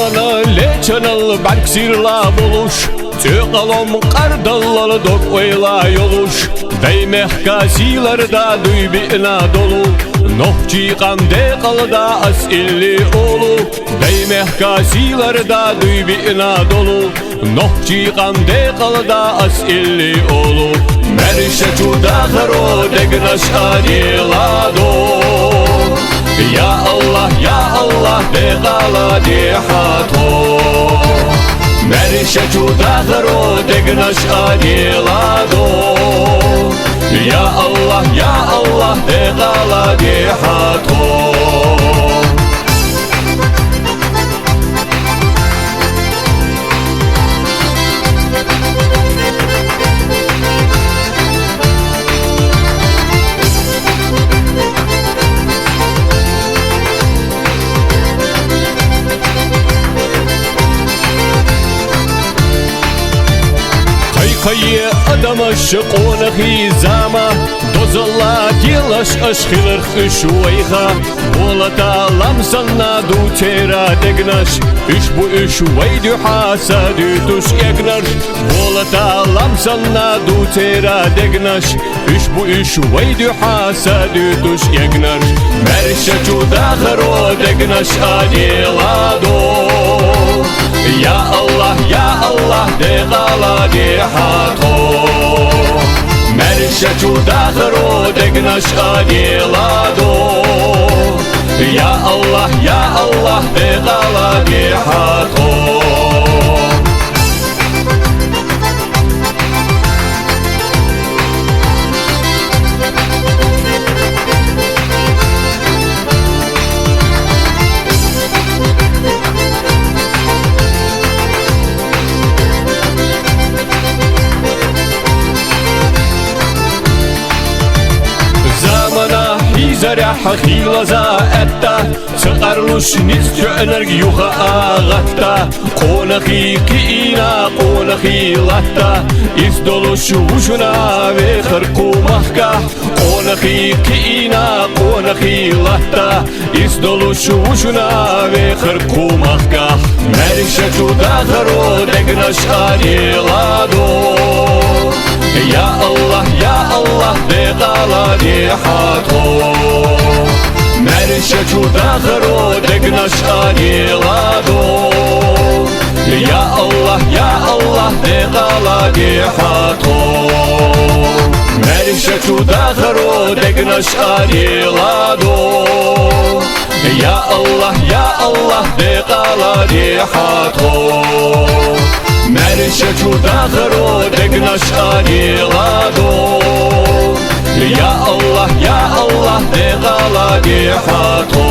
Zamana leçanal berksirla buluş Tüqalom qardallalı dok oyla yoluş Deymek gazilarda duybina dolu Nohciqam deqalda asilli olu Deymek gazilarda duybina dolu Nohciqam deqalda asilli olu Merşeçu dakhro degnaş adilado Ya Allah deqala dihato Merşeçu dakhro degnaş adilado Ya Allah deqala dihato Kayı adam aşıqona xizama Dozalla dilaş aşqılır xüşveyha Bolata lamsanna du tera degnaş Üç bu üç veydu hasadü tuş egnar Bolata lamsanna du tera degnaş Üç bu üç veydu hasadü tuş egnar Merşeçu dakhro degnaş adilado Ya Allah deqala dihato Merşeçu dakhro degnaş adilado Ya Allah deqala dihato Zarah khilaza atta Saqarlush nizcu energi yuha agatta Qona khiqina qona khilatta Izdolush wushuna ve kharku mahka Qona khiqina qona khilatta Izdolush wushuna ve kharku mahka Merşeçu dakhro degnash adilado Ya Allah deqala dihato Merşeçu dakhro degnaş adilado Ya Allah deqala dihato Merşeçu dakhro degnaş adilado Ya Allah deqala dihato Merşeçu dakhro degnaş adilado Ya Allah deqala dihato